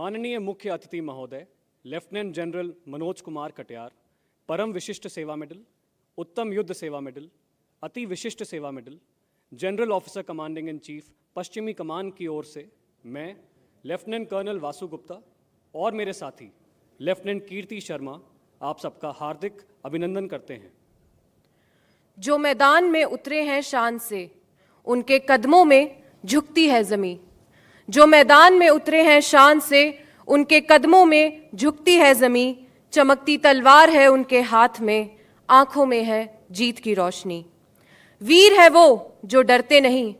माननीय मुख्य अतिथि महोदय लेफ्टिनेंट जनरल मनोज कुमार कटियार, परम विशिष्ट सेवा मेडल, उत्तम युद्ध सेवा मेडल, अति विशिष्ट सेवा medal, general officer commanding in chief पश्चिमी कमान की ओर से मैं लेफ्टिनेंट कर्नल वासु गुप्ता और मेरे साथी लेफ्टिनेंट कीर्ति शर्मा आप सबका हार्दिक अभिनंदन करते हैं। जो मैदान में उतरे हैं शान से, उनके कदमों में झुकती है ज़मीं। जो मैदान में उतरे हैं शान से, उनके कदमों में झुकती है ज़मीं। चमकती तलवार है उनके हाथ में, आंखों में है जीत की रोशनी। वीर है वो जो डरते नहीं,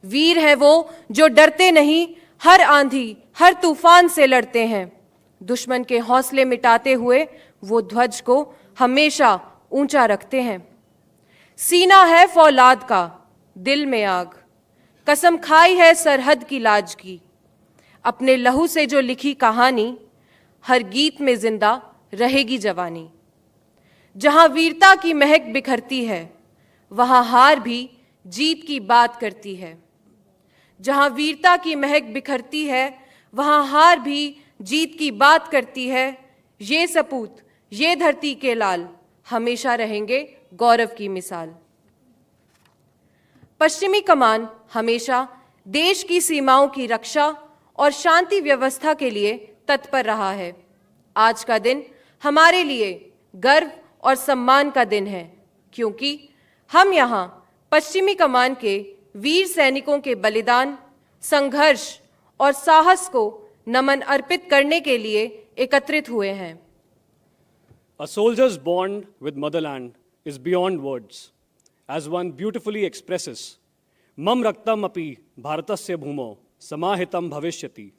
वीर है वो जो डरते नहीं, हर आंधी हर तूफान से लड़ते हैं। दुश्मन के हौसले मिटाते हुए वो ध्वज को हमेशा ऊंचा रखते हैं। सीना है फौलाद का, दिल में आग, कसम खाई है सरहद की लाज की। अपने लहू से जो लिखी कहानी, हर गीत में जिंदा रहेगी जवानी। जहां वीरता की महक बिखरती है, वहां हार भी जीत की बात करती है। जहां वीरता की महक बिखरती है, वहां हार भी जीत की बात करती है। ये सपूत, ये धरती के लाल हमेशा रहेंगे गौरव की मिसाल। पश्चिमी कमान हमेशा देश की सीमाओं की रक्षा और शांति व्यवस्था के लिए तत्पर रहा है। आज का दिन हमारे लिए गर्व और सम्मान का दिन है, क्योंकि हम यहाँ पश्चिमी कमान के वीर सैनिकों के बलिदान, संघर्ष और साहस को नमन अर्पित करने के लिए एकत्रित हुए हैं। A soldier's bond with motherland is beyond words, as one beautifully expresses, मम रक्तम अपि भारतस्य भूमौ समाहितं भविष्यति,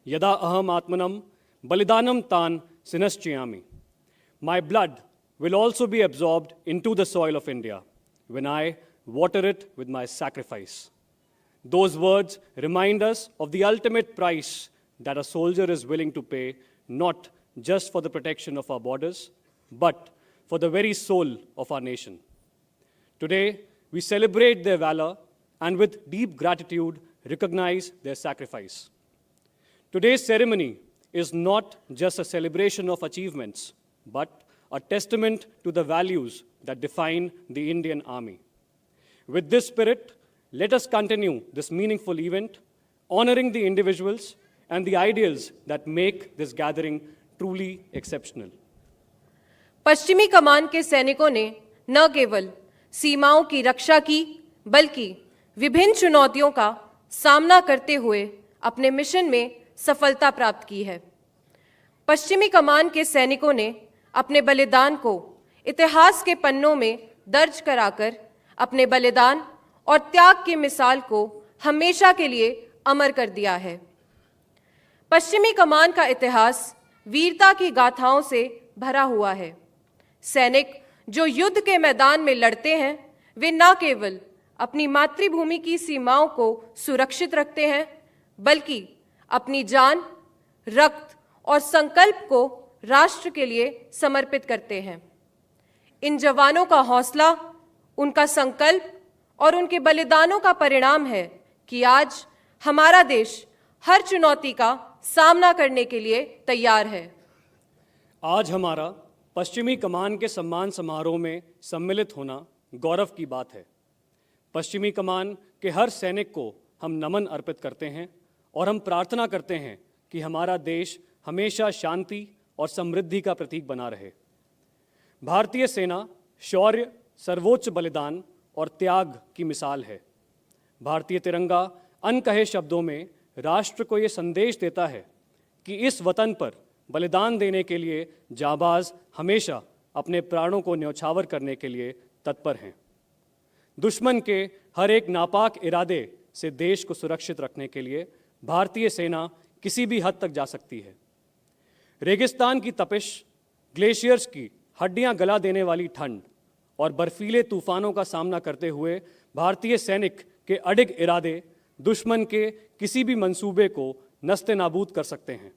यदा अहम आत्मनम बलिदानम तान सिनश्चयामि. My blood will also be absorbed into the soil of India when I water it with my sacrifice. Those words remind us of the ultimate price that a soldier is willing to pay, not just for the protection of our borders, but for the very soul of our nation. Today, we celebrate their valor and with deep gratitude recognize their sacrifice. Today's ceremony is not just a celebration of achievements, but a testament to the values that define the Indian Army. With this spirit, let us continue this meaningful event, honoring the individuals and the ideals that make this gathering truly exceptional. पश्चिमी कमान के सैनिकों ने न केवल सीमाओं की रक्षा की, बल्कि विभिन्न चुनौतियों का सामना करते हुए अपने मिशन में सफलता प्राप्त की है। पश्चिमी कमान के सैनिकों ने अपने बलिदान को इतिहास के पन्नों में दर्ज कराकर अपने बलिदान और त्याग की मिसाल को हमेशा के लिए अमर कर दिया है। पश्चिमी कमान का इतिहास वीरता की गाथाओं से भरा हुआ है। सैनिक जो युद्ध के मैदान में लड़ते हैं, वे न केवल अपनी मातृभूमि की सीमाओं को सुरक्षित रखते हैं, बल्कि अपनी जान, रक्त और संकल्प को राष्ट्र के लिए समर्पित करते हैं। इन जवानों का हौसला, उनका संकल्प और उनके बलिदानों का परिणाम है कि आज हमारा देश हर चुनौती का सामना करने के लिए तैयार है। आज हमारा पश्चिमी कमान के सम्मान समारोह में सम्मिलित होना गौरव की बात है। पश्चिमी कमान के हर सैनिक को हम नमन अर्पित करते हैं और हम प्रार्थना करते हैं कि हमारा देश हमेशा शांति और समृद्धि का प्रतीक बना रहे। भारतीय सेना शौर्य, सर्वोच्च बलिदान और त्याग की मिसाल है। भारतीय तिरंगा अनकहे शब्दों में राष्ट्र को ये संदेश देता है कि इस वतन पर बलिदान देने के लिए जाबाज हमेशा अपने प्राणों को न्यौछावर करने के लिए तत्पर हैं। दुश्मन के हर एक नापाक इरादे से देश को सुरक्षित रखने के लिए भारतीय सेना किसी भी हद तक जा सकती है। रेगिस्तान की तपिश, ग्लेशियर्स की हड्डियां गला देने वाली ठंड और बर्फीले तूफानों का सामना करते हुए भारतीय सैनिक के अडिग इरादे दुश्मन के किसी भी मंसूबे को नस्ते नाबूद कर सकते हैं।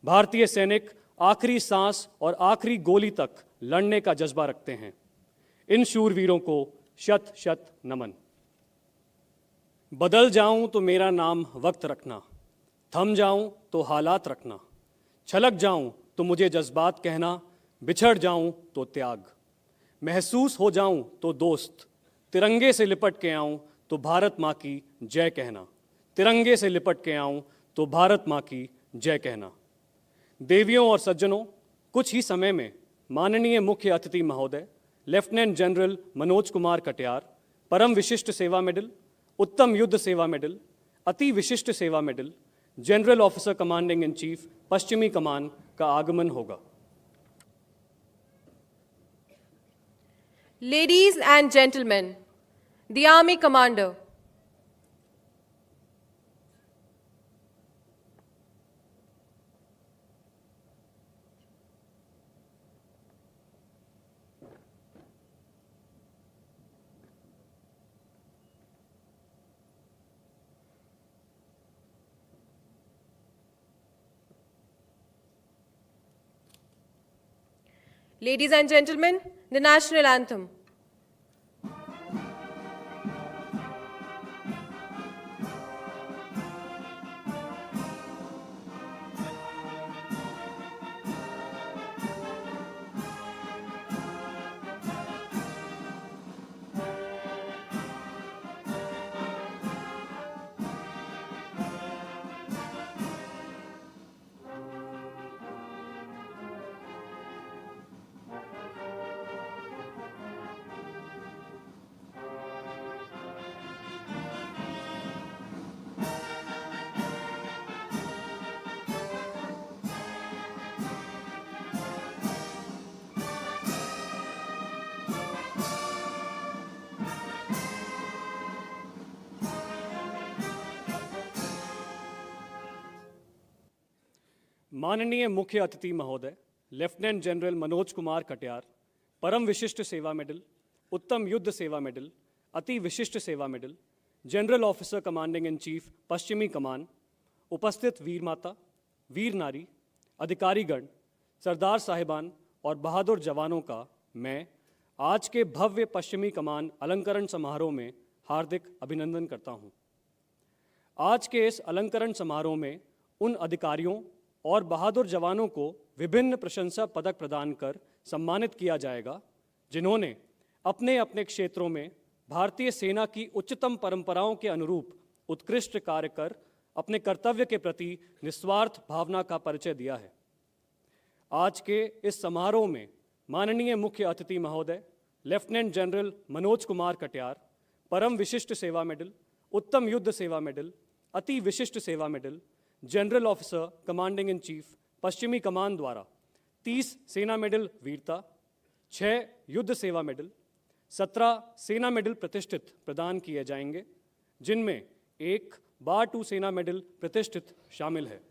भारतीय सैनिक आखिरी सांस और आखिरी गोली तक लड़ने का जज्बा रखते हैं। इन शूरवीरों को शत शत नमन। बदल जाऊं तो मेरा नाम वक्त रखना, थम जाऊं तो हालात रखना, छलक जाऊं तो मुझे जज्बात कहना, बिछड़ जाऊं तो त्याग, महसूस हो जाऊं तो दोस्त, तिरंगे से लिपट के आऊं तो भारत माँ की जय कहना, तिरंगे से लिपट के आऊं तो भारत माँ की जय कहना। देवियों और सज्जनों, कुछ ही समय में माननीय मुख्य अतिथि महोदय लेफ्टिनेंट जनरल मनोज कुमार कटियार परम विशिष्ट सेवा मेडल, उत्तम युद्ध सेवा मेडल, अति विशिष्ट सेवा medal, general officer commanding in chief पश्चिमी कमान का आगमन होगा। Ladies and gentlemen, the Army Commander. Ladies and gentlemen, the national anthem. माननीय मुख्य अतिथि महोदय लेफ्टिनेंट जनरल मनोज कुमार कटियार परम विशिष्ट सेवा मेडल, उत्तम युद्ध सेवा मेडल, अति विशिष्ट सेवा medal, general officer commanding in chief पश्चिमी कमान, उपस्थित वीर माता, वीर नारी, अधिकारीगण, सरदार साहिबान और बहादुर जवानों का मैं आज के भव्य पश्चिमी कमान अलंकरण समारोह में हार्दिक अभिनंदन करता हूं। आज के इस अलंकरण समारोह में उन अधिकारियों और बहादुर जवानों को विभिन्न प्रशंसा पदक प्रदान कर सम्मानित किया जाएगा जिन्होंने अपने अपने क्षेत्रों में भारतीय सेना की उच्चतम परंपराओं के अनुरूप उत्कृष्ट कार्य कर अपने कर्तव्य के प्रति निस्वार्थ भावना का परिचय दिया है। आज के इस समारोह में माननीय मुख्य अतिथि महोदय लेफ्टिनेंट जनरल मनोज कुमार कटियार परम विशिष्ट सेवा मेडल, उत्तम युद्ध सेवा मेडल, अति विशिष्ट सेवा medal, general officer commanding in chief पश्चिमी कमान द्वारा 30 सेना मेडल वीरता, 6 युद्ध सेवा मेडल, 17 सेना मेडल प्रतिष्ठित प्रदान किए जाएंगे, जिनमें 1 बार 2 सेना मेडल प्रतिष्ठित शामिल है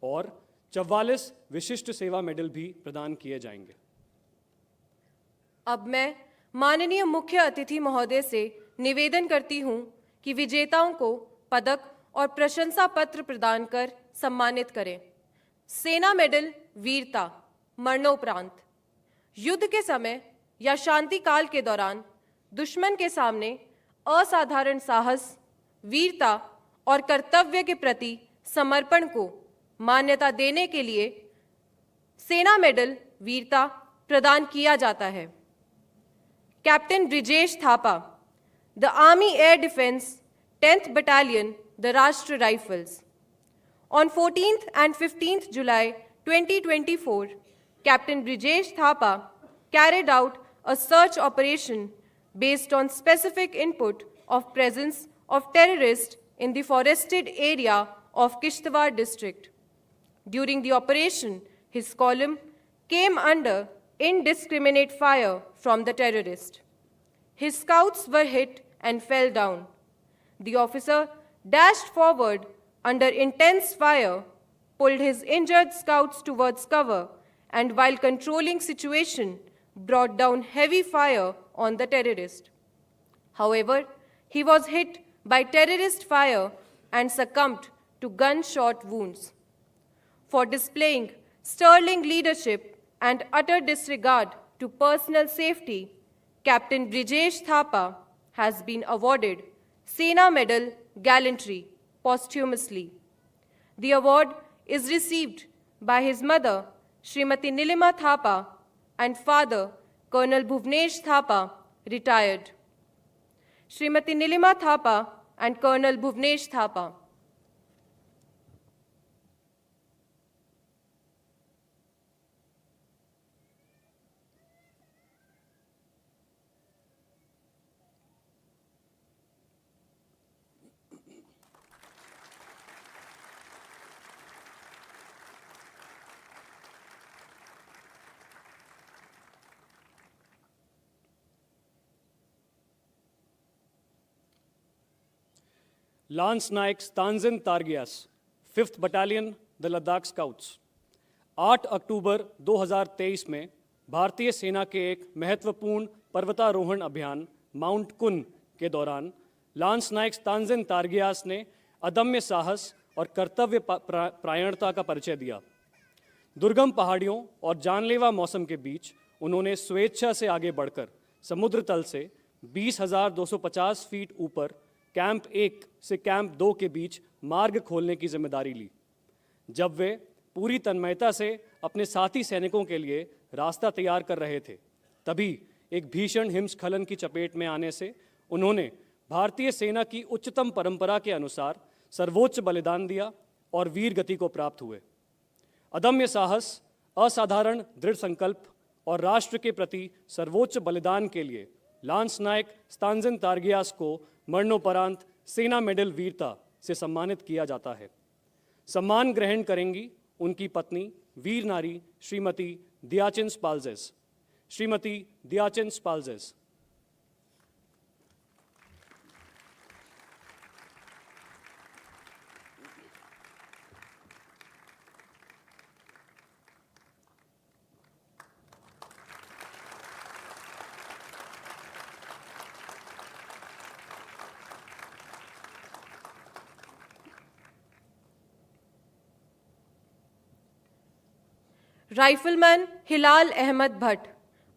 और 44 विशिष्ट सेवा मेडल भी प्रदान किए जाएंगे। अब मैं माननीय मुख्य अतिथि महोदय से निवेदन करती हूं कि विजेताओं को पदक और प्रशंसा पत्र प्रदान कर सम्मानित करें। सेना मेडल वीरता मरणोपरांत, युद्ध के समय या शांति काल के दौरान दुश्मन के सामने असाधारण साहस, वीरता और कर्तव्य के प्रति समर्पण को मान्यता देने के लिए सेना मेडल वीरता प्रदान किया जाता है। Captain Brijesh Thapa, the army air defence 10th Battalion, the Rashtra Rifles. On 14th and 15th July 2024, Captain Brijesh Thapa carried out a search operation based on specific input of presence of terrorists in the forested area of Kishtwar district. During the operation, his column came under indiscriminate fire from the terrorist. His scouts were hit and fell down. The officer dashed forward under intense fire, pulled his injured scouts towards cover, and while controlling situation, brought down heavy fire on the terrorist. However, he was hit by terrorist fire and succumbed to gunshot wounds. For displaying sterling leadership and utter disregard to personal safety, Captain Brijesh Thapa has been awarded Sena Medal Gallantry posthumously. The award is received by his mother, Srimati Nilima Thapa, and father, Colonel Bhuvnesh Thapa, retired. Srimati Nilima Thapa and Colonel Bhuvnesh Thapa. Lance Naik Stanzin Targias, 5th Battalion, the Ladakh Scouts। 8 अक्टूबर 2023 में भारतीय सेना के एक महत्वपूर्ण पर्वतारोहण अभियान mount कुन के दौरान लांस नाइक तांजिन तारगियास ने अदम्य साहस और कर्तव्य परायणता का परिचय दिया। दुर्गम पहाड़ियों और जानलेवा मौसम के बीच उन्होंने स्वेच्छा से आगे बढ़कर समुद्र तल से 20,250 फीट ऊपर कैंप 1 से कैंप 2 के बीच मार्ग खोलने की जिम्मेदारी ली। जब वे पूरी तन्मयता से अपने साथी सैनिकों के लिए रास्ता तैयार कर रहे थे, तभी एक भीषण हिमस्खलन की चपेट में आने से उन्होंने भारतीय सेना की उच्चतम परंपरा के अनुसार सर्वोच्च बलिदान दिया और वीर गति को प्राप्त हुए। अदम्य साहस, असाधारण दृढ़ संकल्प और राष्ट्र के प्रति सर्वोच्च बलिदान के लिए लांस नायक स्तांजिन तारगियास को मरणोपरांत सेना मेडल वीरता से सम्मानित किया जाता है। सम्मान ग्रहण करेंगी उनकी पत्नी वीर नारी Shrimati दियाचिन स्पाल्जेस। Shrimati दियाचिन स्पाल्जेस। Rifleman Hilal Ahmed Bhatt,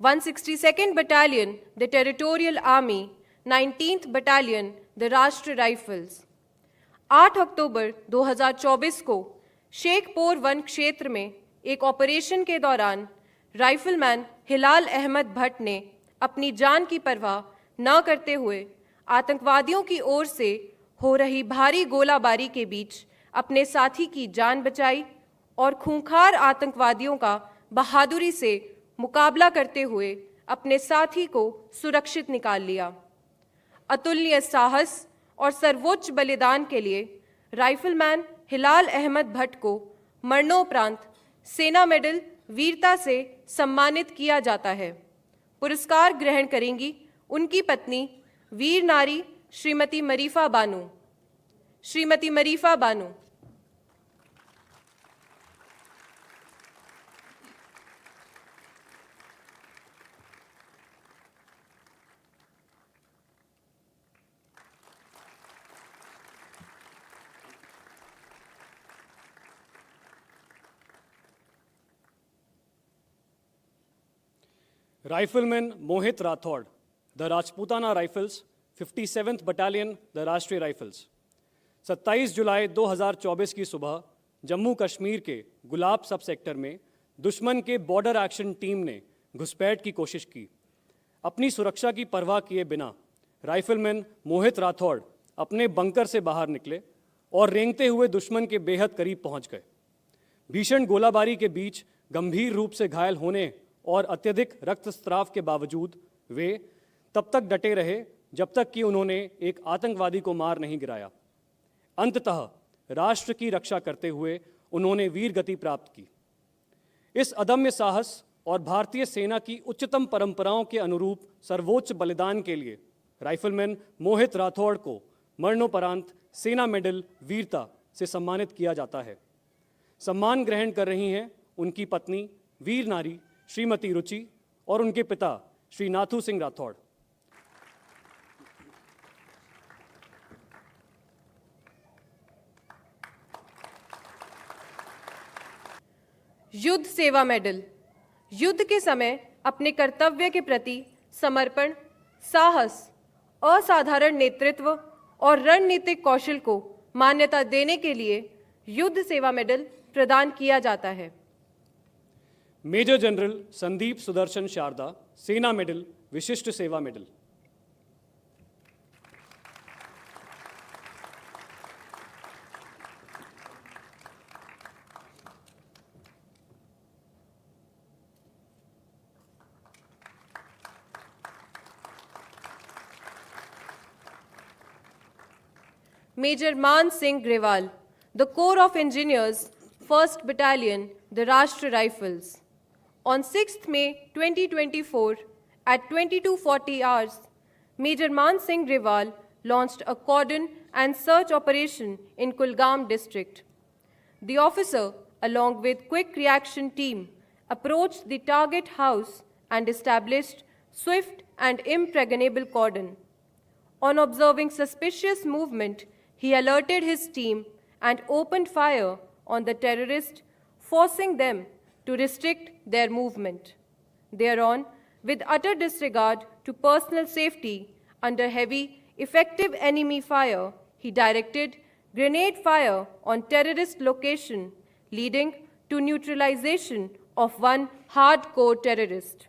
162nd Battalion, the Territorial Army, 19th Battalion, the Rashtra Rifles। 8 अक्टूबर 2024 को शेखपुर वन क्षेत्र में एक ऑपरेशन के दौरान राइफलमैन हिलाल अहमद भट्ट ने अपनी जान की परवाह न करते हुए आतंकवादियों की ओर से हो रही भारी गोलाबारी के बीच अपने साथी की जान बचाई और खूंखार आतंकवादियों का बहादुरी से मुकाबला करते हुए अपने साथी को सुरक्षित निकाल लिया। अतुलनीय साहस और सर्वोच्च बलिदान के लिए राइफलमैन हिलाल अहमद भट्ट को मरणोपरांत सेना मेडल वीरता से सम्मानित किया जाता है। पुरस्कार ग्रहण करेंगी उनकी पत्नी वीर नारी श्रीमती मरीफा बानू। श्रीमती मरीफा बानू। Rifleman Mohit Rathod, the Rajputana Rifles, 57th Battalion, the राष्ट्रीय राइफल्स। 27 जुलाई 2024 की सुबह जम्मू कश्मीर के गुलाब सब सेक्टर में दुश्मन के बॉर्डर एक्शन टीम ने घुसपैठ की कोशिश की। अपनी सुरक्षा की परवाह किए बिना राइफलमैन मोहित राठौड़ अपने बंकर से बाहर निकले और रेंगते हुए दुश्मन के बेहद करीब पहुंच गए। भीषण गोलाबारी के बीच गंभीर रूप से घायल होने और अत्यधिक रक्तस्राव के बावजूद वे तब तक डटे रहे जब तक कि उन्होंने एक आतंकवादी को मार नहीं गिराया। अंततः राष्ट्र की रक्षा करते हुए उन्होंने वीर गति प्राप्त की। इस अदम्य साहस और भारतीय सेना की उच्चतम परंपराओं के अनुरूप सर्वोच्च बलिदान के लिए राइफलमैन मोहित राठौड़ को मरणोपरांत सेना मेडल वीरता से सम्मानित किया जाता है। सम्मान ग्रहण कर रही हैं उनकी पत्नी वीर नारी श्रीमती रुचि और उनके पिता श्री नाथू सिंह राठौड़। युद्ध सेवा मेडल। युद्ध के समय अपने कर्तव्य के प्रति समर्पण, साहस, असाधारण नेतृत्व और रणनीतिक कौशल को मान्यता देने के लिए युद्ध सेवा मेडल प्रदान किया जाता है। मेजर जनरल संदीप सुदर्शन शारदा, सेना मेडल, विशिष्ट सेवा medal. Major Man Singh Grewal, the Corps of Engineers, 1st Battalion, the Rashtra Rifles. On 6th May 2024, at 22:40 hours, Major Man Singh Grewal launched a cordon and search operation in Kulgam district. The officer, along with quick reaction team, approached the target house and established swift and impregnable cordon. On observing suspicious movement, he alerted his team and opened fire on the terrorists, forcing them to restrict their movement. Thereon, with utter disregard to personal safety, under heavy, effective enemy fire, he directed grenade fire on terrorist location, leading to neutralization of one hardcore terrorist.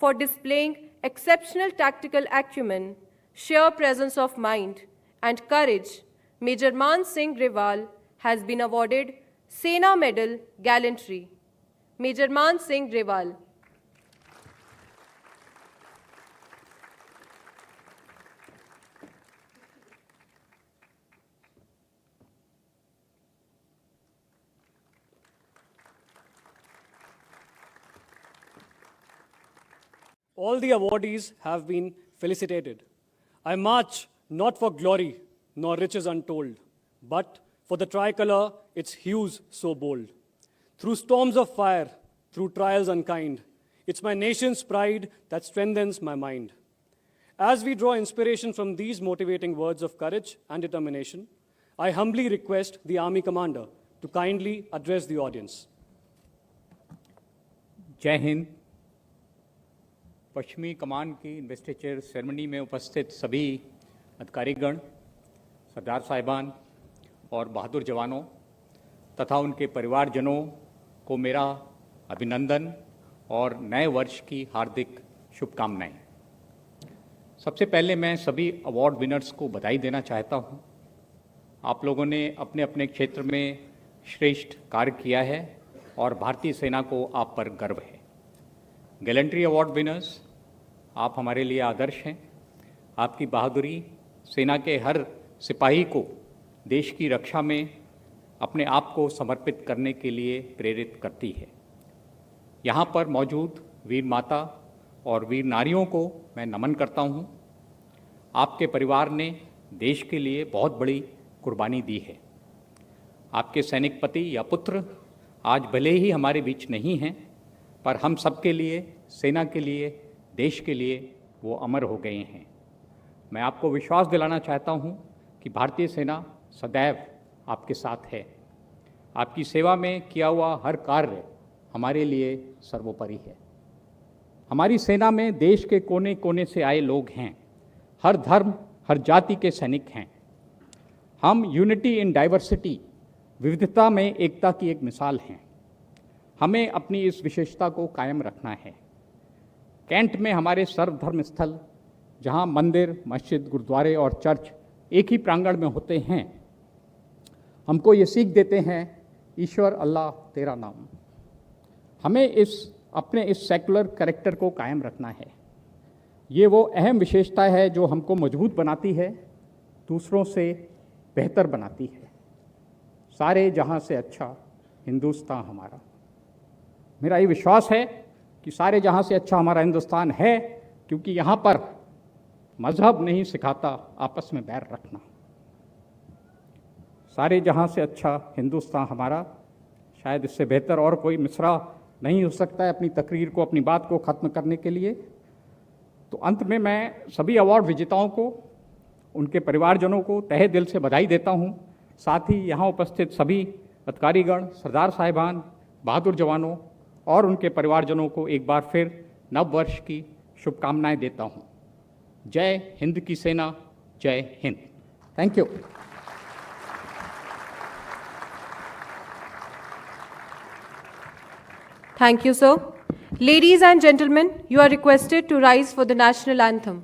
For displaying exceptional tactical acumen, sheer presence of mind, and courage, Major Man Singh Grewal has been awarded Sena Medal Gallantry. Major Man Singh Grewal. All the awardees have been felicitated. I march not for glory nor riches untold, but for the tricolour, its hues so bold. Through storms of fire, through trials unkind, it's my nation's pride that strengthens my mind. As we draw inspiration from these motivating words of courage and determination, I humbly request the Army Commander to kindly address the audience. जय हिंद। पश्चिमी कमान की investiture ceremony में उपस्थित सभी अधिकारीगण, सरदार साहिबान और बहादुर जवानों तथा उनके परिवारजनों को मेरा अभिनंदन और नए वर्ष की हार्दिक शुभकामनाएं। सबसे पहले मैं सभी अवार्ड विनर्स को बधाई देना चाहता हूं। आप लोगों ने अपने अपने क्षेत्र में श्रेष्ठ कार्य किया है और भारतीय सेना को आप पर गर्व है। गैलेंट्री अवार्ड विनर्स, आप हमारे लिए आदर्श हैं। आपकी बहादुरी सेना के हर सिपाही को देश की रक्षा में अपने आप को समर्पित करने के लिए प्रेरित करती है। यहाँ पर मौजूद वीर माता और वीर नारियों को मैं नमन करता हूँ। आपके परिवार ने देश के लिए बहुत बड़ी कुर्बानी दी है। आपके सैनिक पति या पुत्र आज भले ही हमारे बीच नहीं हैं, पर हम सबके लिए, सेना के लिए, देश के लिए वो अमर हो गए हैं। मैं आपको विश्वास दिलाना चाहता हूँ कि भारतीय सेना सदैव आपके साथ है। आपकी सेवा में किया हुआ हर कार्य हमारे लिए सर्वोपरि है। हमारी सेना में देश के कोने कोने से आए लोग हैं। हर धर्म, हर जाति के सैनिक हैं। हम यूनिटी इन डाइवर्सिटी, विविधता में एकता की एक मिसाल हैं। हमें अपनी इस विशेषता को कायम रखना है। कैंट में हमारे सर्वधर्म स्थल, जहाँ मंदिर, मस्जिद, गुरुद्वारे और चर्च एक ही प्रांगण में होते हैं, हमको ये सीख देते हैं, ईश्वर अल्लाह तेरा नाम। हमें अपने इस सेकुलर कैरेक्टर को कायम रखना है। ये वो अहम विशेषता है जो हमको मजबूत बनाती है, दूसरों से बेहतर बनाती है। सारे जहां से अच्छा हिंदुस्तान हमारा। मेरा ये विश्वास है कि सारे जहां से अच्छा हमारा हिंदुस्तान है, क्योंकि यहाँ पर मजहब नहीं सिखाता आपस में बैर रखना। सारे जहां से अच्छा हिंदुस्तान हमारा, शायद इससे बेहतर और कोई मिसरा नहीं हो सकता है अपनी तकरीर को, अपनी बात को ख़त्म करने के लिए। तो अंत में मैं सभी अवार्ड विजेताओं को, उनके परिवारजनों को तहे दिल से बधाई देता हूं। साथ ही यहाँ उपस्थित सभी अधिकारीगण, सरदार साहिबान, बहादुर जवानों और उनके परिवारजनों को एक बार फिर नव वर्ष की शुभकामनाएं देता हूं। जय हिंद की सेना, जय Hind. Thank you. Thank you, sir. Ladies and gentlemen, you are requested to rise for the national anthem.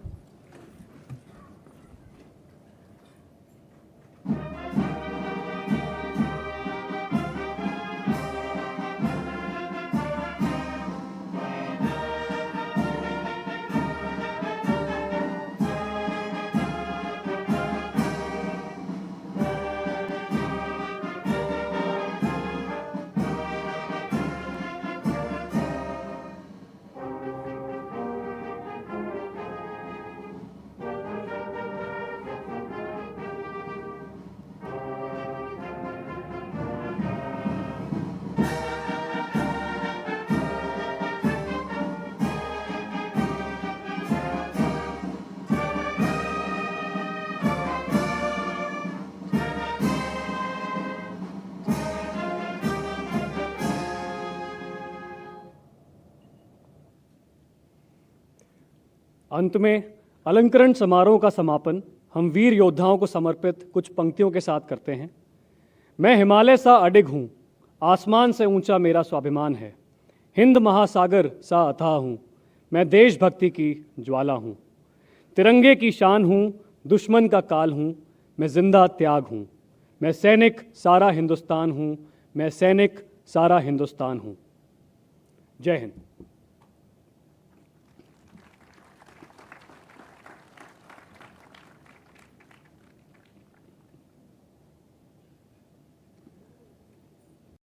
अंत में अलंकरण समारोह का समापन हम वीर योद्धाओं को समर्पित कुछ पंक्तियों के साथ करते हैं। मैं हिमालय सा अडिग हूँ, आसमान से ऊंचा मेरा स्वाभिमान है। हिंद महासागर सा अथाह हूँ, मैं देशभक्ति की ज्वाला हूँ। तिरंगे की शान हूँ, दुश्मन का काल हूँ, मैं जिंदा त्याग हूँ। मैं सैनिक सारा हिंदुस्तान हूँ, मैं सैनिक सारा हिंदुस्तान हूँ। जय हिंद।